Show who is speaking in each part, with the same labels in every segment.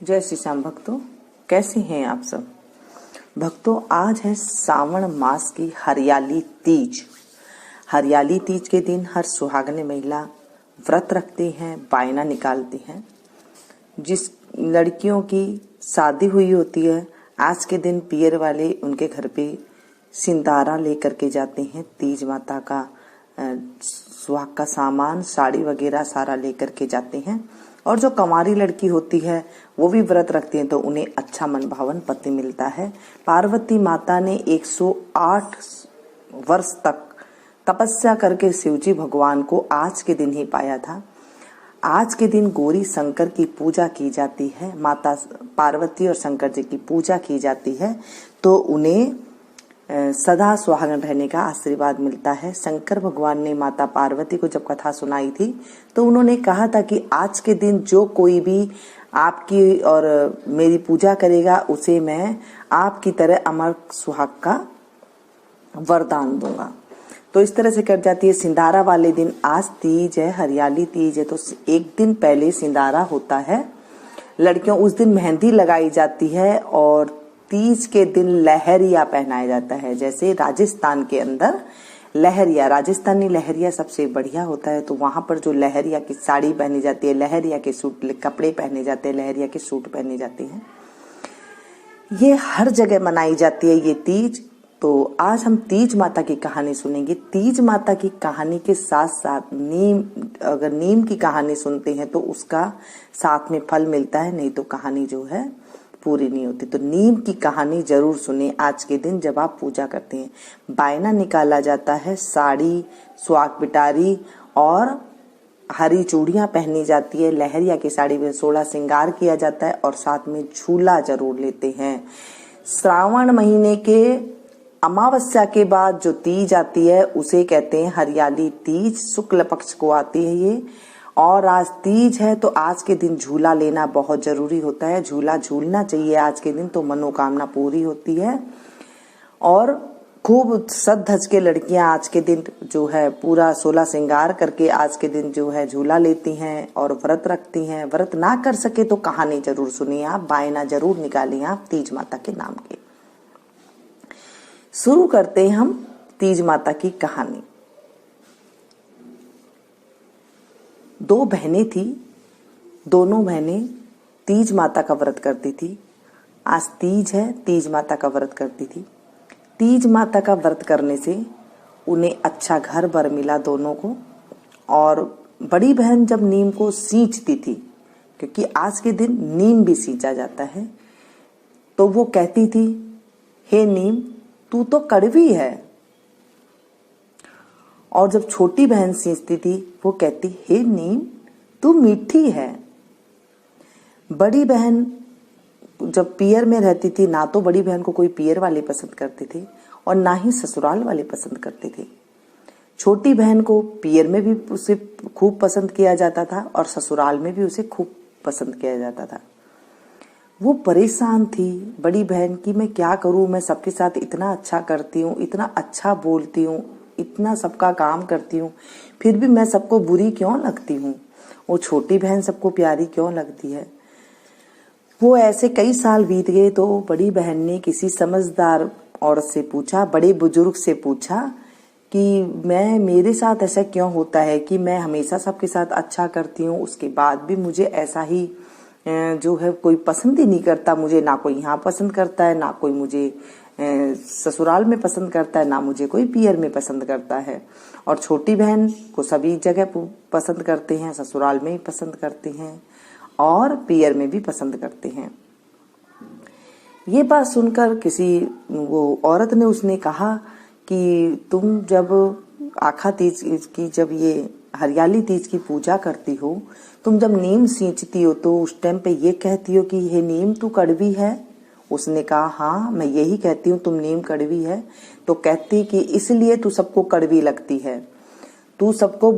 Speaker 1: जय श्री श्याम भक्तों, कैसे हैं आप सब भक्तों। आज है सावन मास की हरियाली तीज। हरियाली तीज के दिन हर सुहागने महिला व्रत रखते हैं, बायना निकालती हैं। जिस लड़कियों की शादी हुई होती है, आज के दिन पियर वाले उनके घर पे सिंदारा लेकर के जाते हैं। तीज माता का सुहाग का सामान, साड़ी वगैरह सारा लेकर के जाते हैं। और जो कंवारी लड़की होती है वो भी व्रत रखती है तो उन्हें अच्छा मनभावन पति मिलता है। पार्वती माता ने 108 वर्ष तक तपस्या करके शिवजी भगवान को आज के दिन ही पाया था। आज के दिन गौरी शंकर की पूजा की जाती है, माता पार्वती और शंकर जी की पूजा की जाती है तो उन्हें सदा सुहागन रहने का आशीर्वाद मिलता है। शंकर भगवान ने माता पार्वती को जब कथा सुनाई थी तो उन्होंने कहा था कि आज के दिन जो कोई भी आपकी और मेरी पूजा करेगा उसे मैं आपकी तरह अमर सुहाग का वरदान दूंगा। तो इस तरह से कर जाती है। सिंदारा वाले दिन, आज तीज है, हरियाली तीज है, तो एक दिन पहले सिंदारा होता है। लड़कियों उस दिन मेहंदी लगाई जाती है और तीज के दिन लहरिया पहनाया जाता है। जैसे राजस्थान के अंदर लहरिया, राजस्थानी लहरिया सबसे बढ़िया होता है, तो वहां पर जो लहरिया की साड़ी पहनी जाती है, लहरिया के सूट कपड़े पहने जाते हैं, लहरिया के सूट पहने जाते हैं। ये हर जगह मनाई जाती है ये तीज। तो आज हम तीज माता की कहानी सुनेंगे। तीज माता की कहानी के साथ साथ अगर नीम की कहानी सुनते हैं तो उसका साथ में फल मिलता है, नहीं तो कहानी जो है पूरी नहीं होती। तो नीम की कहानी जरूर सुने आज के दिन जब आप पूजा करते हैं। बायना निकाला जाता है, साड़ी, स्वाग पिटारी और हरी चूड़ियां पहनी जाती है। लहरिया की साड़ी में 16 श्रृंगार किया जाता है और साथ में झूला जरूर लेते हैं। श्रावण महीने के अमावस्या के बाद जो तीज आती है उसे कहते हैं हरियाली तीज। शुक्ल पक्ष को आती है ये, और आज तीज है तो आज के दिन झूला लेना बहुत जरूरी होता है। झूला झूलना चाहिए आज के दिन, तो मनोकामना पूरी होती है। और खूब सज धज के लड़कियां आज के दिन जो है पूरा 16 श्रृंगार करके आज के दिन जो है झूला लेती हैं और व्रत रखती हैं। व्रत ना कर सके तो कहानी जरूर सुनिए आप, बायना जरूर निकालिए आप तीज माता के नाम के। शुरू करते हैं हम तीज माता की कहानी। दो बहनें थी, दोनों बहनें तीज माता का व्रत करती थी। आज तीज है, तीज माता का व्रत करती थी। तीज माता का व्रत करने से उन्हें अच्छा घर बर मिला दोनों को। और बड़ी बहन जब नीम को सींचती थी, क्योंकि आज के दिन नीम भी सींचा जाता है, तो वो कहती थी, हे नीम तू तो कड़वी है। और जब छोटी बहन सींचती थी वो कहती, हे नीम तू मीठी है। बड़ी बहन जब पियर में रहती थी, ना तो बड़ी बहन को कोई पियर वाले पसंद करते थे और ना ही ससुराल वाले पसंद करते थे। छोटी बहन को पियर में भी उसे खूब पसंद किया जाता था और ससुराल में भी उसे खूब पसंद किया जाता था। वो परेशान थी बड़ी बहन की, मैं क्या करूं, मैं सबके साथ इतना अच्छा करती हूँ, इतना अच्छा बोलती हूँ, इतना सबका काम करती हूँ, फिर भी मैं सबको बुरी क्यों लगती हूँ। वो छोटी बहन सबको प्यारी क्यों लगती है। वो ऐसे कई साल बीत गए तो बड़ी बहन ने किसी समझदार औरत से पूछा, बड़े बुजुर्ग से पूछा कि मेरे साथ ऐसा क्यों होता है कि मैं हमेशा सबके साथ अच्छा करती हूँ, उसके बाद भी मुझे ऐसा ही जो है कोई पसंद ही नहीं करता। मुझे ना कोई यहाँ पसंद करता है, ना कोई मुझे ससुराल में पसंद करता है, ना मुझे कोई पियर में पसंद करता है। और छोटी बहन को सभी जगह पसंद करते हैं, ससुराल में भी पसंद करते हैं और पियर में भी पसंद करते हैं। ये बात सुनकर किसी वो औरत ने उसने कहा कि तुम जब आखा तीज की, जब ये हरियाली तीज की पूजा करती हो, तुम जब नीम सींचती हो तो उस टाइम पे ये कहती हो कि हे नीम तू कड़वी है। उसने कहा, हाँ मैं यही कहती हूँ, तुम नीम कड़वी है। तो कहती कि इसलिए तू सबको कड़वी लगती है, तू सबको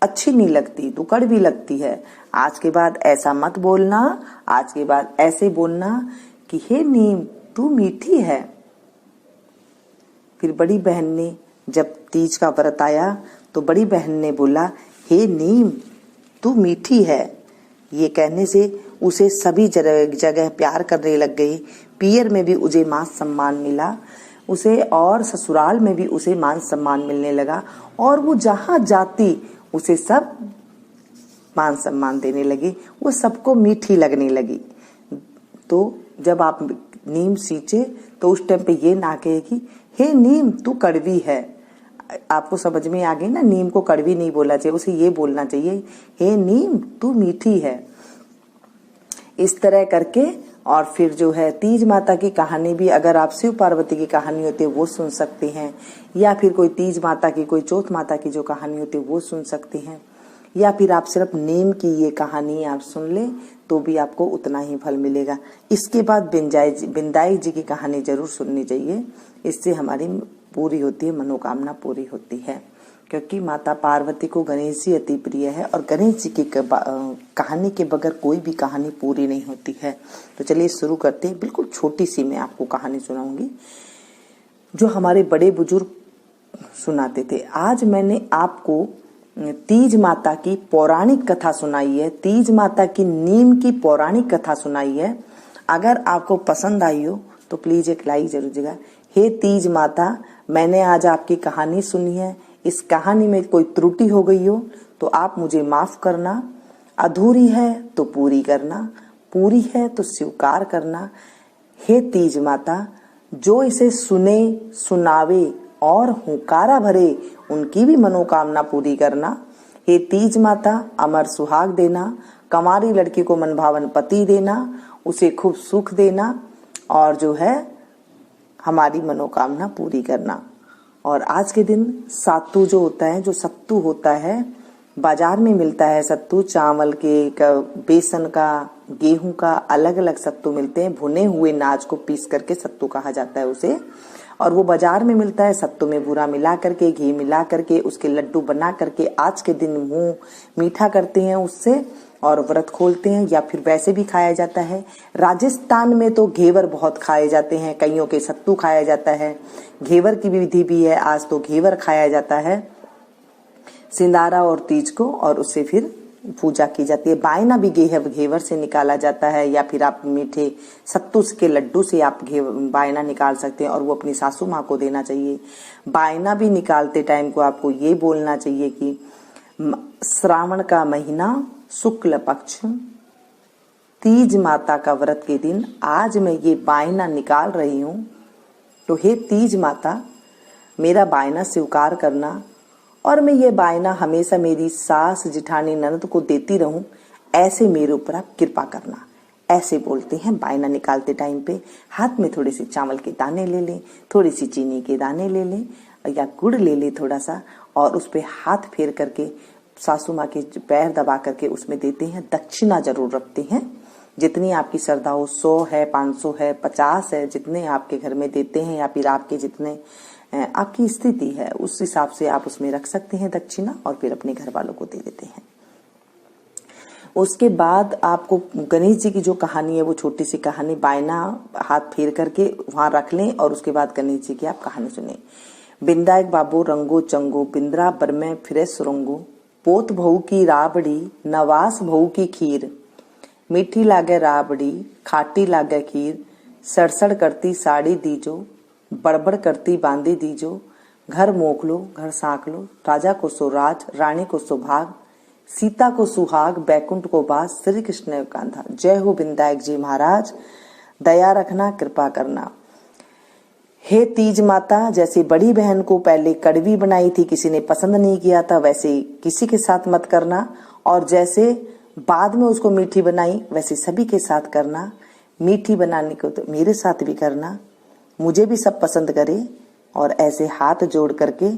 Speaker 1: अच्छी नहीं लगती, तू कड़वी लगती है। आज के बाद ऐसा मत बोलना, आज के बाद ऐसे बोलना कि हे नीम तू मीठी है। फिर बड़ी बहन ने जब तीज का व्रत आया तो बड़ी बहन ने बोला, हे नीम तू मीठी है। ये कहने से उसे सभी जगह प्यार करने लग गई। पियर में भी उसे मान सम्मान मिला उसे, और ससुराल में भी उसे मान सम्मान मिलने लगा, और वो जहाँ जाती उसे सब मान सम्मान देने लगी, वो सबको मीठी लगने लगी। तो जब आप नीम सींचे तो उस टाइम पे ये ना कहे कि हे नीम तू कड़वी है। आपको समझ में आ गई ना, नीम को कड़वी नहीं बोलना चाहिए, उसे ये बोलना चाहिए हे नीम तू मीठी है। इस तरह करके, और फिर जो है तीज माता की कहानी भी, अगर आप शिव पार्वती की कहानी होती है वो सुन सकते हैं, या फिर कोई तीज माता की, कोई चौथ माता की जो कहानी होती है वो सुन सकते हैं, या फिर आप सिर्फ नीम की ये कहानी आप सुन ले तो भी आपको उतना ही फल मिलेगा। इसके बाद बिंदाई जी की कहानी जरूर सुननी चाहिए, इससे हमारी पूरी होती है, मनोकामना पूरी होती है, क्योंकि माता पार्वती को गणेश जी अति प्रिय है, और गणेश जी की कहानी के बगैर कोई भी कहानी पूरी नहीं होती है। तो चलिए शुरू करते हैं। बिल्कुल छोटी सी मैं आपको कहानी सुनाऊंगी जो हमारे बड़े बुजुर्ग सुनाते थे। आज मैंने आपको तीज माता की पौराणिक कथा सुनाई है, तीज माता की नीम की पौराणिक कथा सुनाई है। अगर आपको पसंद आई हो तो प्लीज एक लाइक जरूर दीजिएगा। हे तीज माता, मैंने आज आपकी कहानी सुनी है, इस कहानी में कोई त्रुटि हो गई हो तो आप मुझे माफ करना, अधूरी है तो पूरी करना, पूरी है तो स्वीकार करना। हे तीज माता, जो इसे सुने सुनावे और हुंकारा भरे उनकी भी मनोकामना पूरी करना। हे तीज माता, अमर सुहाग देना, कमारी लड़की को मनभावन पति देना, उसे खूब सुख देना, और जो है हमारी मनोकामना पूरी करना। और आज के दिन सत्तू जो होता है, जो सत्तू होता है बाजार में मिलता है, सत्तू चावल के, बेसन का, गेहूं का, अलग अलग सत्तू मिलते हैं। भुने हुए नाच को पीस करके सत्तू कहा जाता है उसे, और वो बाजार में मिलता है। सत्तू में बूरा मिला करके, घी मिला करके, उसके लड्डू बना करके आज के दिन मुंह मीठा करते हैं उससे, और व्रत खोलते हैं, या फिर वैसे भी खाया जाता है। राजस्थान में तो घेवर बहुत खाए जाते हैं, कईयों के सत्तू खाया जाता है, घेवर की विधि भी है, आज तो घेवर खाया जाता है सिंदारा और तीज को, और उससे फिर पूजा की जाती है। बायना भी घेवर से निकाला जाता है, या फिर आप मीठे सत्तू के लड्डू से आप बायना निकाल सकते हैं, और वो अपनी सासू माँ को देना चाहिए। बायना भी निकालते टाइम को आपको ये बोलना चाहिए कि श्रावण का महीना शुक्ल पक्ष तीज माता का व्रत के दिन आज मैं ये बायना निकाल रही हूँ, तो हे तीज माता मेरा बायना स्वीकार करना, और मैं ये बायना हमेशा मेरी सास जिठानी ननद को देती रहूं, ऐसे मेरे ऊपर आप कृपा करना। ऐसे बोलते हैं बायना निकालते टाइम पे। हाथ में थोड़े से चावल के दाने ले लें, थोड़ी सी चीनी के दाने ले लें, या गुड़ ले लें थोड़ा सा, और उस पे हाथ फेर करके सासू माँ के पैर दबा करके उसमें देते हैं। दक्षिणा जरूर रखते हैं, जितनी आपकी श्रद्धा हो, 100 है, 500 है, 50 है, जितने आपके घर में देते हैं, या फिर आपके जितने आपकी स्थिति है उस हिसाब से आप उसमें रख सकते हैं दक्षिणा, और फिर अपने घर वालों को दे देते हैं। उसके बाद आपको गणेश जी की जो कहानी है, वो छोटी सी कहानी, बायना हाथ फेर करके वहां रख लें, और उसके बाद गणेश जी की आप कहानी सुने। बिंदा एक बाबू रंगो चंगो, बिंद्रा बर में फिरे सुरंगो, पोत बहू की राबड़ी, नवास बहू की खीर, मीठी लागे राबड़ी, खाटी लागे खीर, सड़सड़ करती साड़ी दीजो, बड़बड़ करती बांदी दीजो, घर मोकलो घर साकलो, राजा को सुराज, रानी को सुभाग, सीता को सुहाग, बैकुंठ को बास, श्री कृष्ण ने कांधा। जय हो विनायक जी महाराज, दया रखना, कृपा करना। हे तीज माता, जैसे बड़ी बहन को पहले कड़वी बनाई थी, किसी ने पसंद नहीं किया था, वैसे किसी के साथ मत करना, और जैसे बाद में उसको मीठी बनाई वैसे सभी के साथ करना। मीठी बनाने को तो मेरे साथ भी करना, मुझे भी सब पसंद करे, और ऐसे हाथ जोड़ करके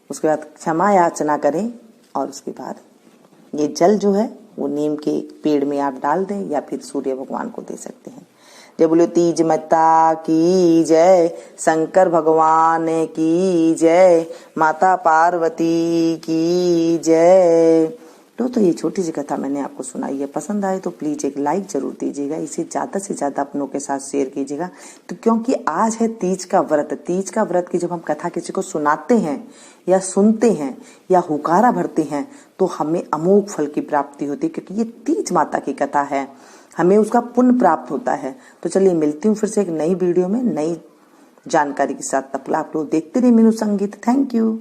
Speaker 1: उसके बाद क्षमा याचना करें, और उसके बाद ये जल जो है वो नीम के पेड़ में आप डाल दें, या फिर सूर्य भगवान को दे सकते हैं। जय बोले तीज माता की जय, शंकर भगवान की जय, माता पार्वती की जय। तो ये छोटी सी कथा मैंने आपको सुनाई है। पसंद आए तो प्लीज एक लाइक जरूर दीजिएगा, इसे ज्यादा से ज्यादा अपनों के साथ शेयर कीजिएगा। तो क्योंकि आज है तीज का व्रत, तीज का व्रत की जब हम कथा किसी को सुनाते हैं या सुनते हैं या हुकारा भरते हैं तो हमें अमोघ फल की प्राप्ति होती है, क्योंकि ये तीज माता की कथा है। हमें उसका पुण्य प्राप्त होता है। तो चलिए मिलती हूँ फिर से एक नई वीडियो में नई जानकारी के साथ। तब तक आप लोग देखते रहिए मीनू संगीत। Thank you.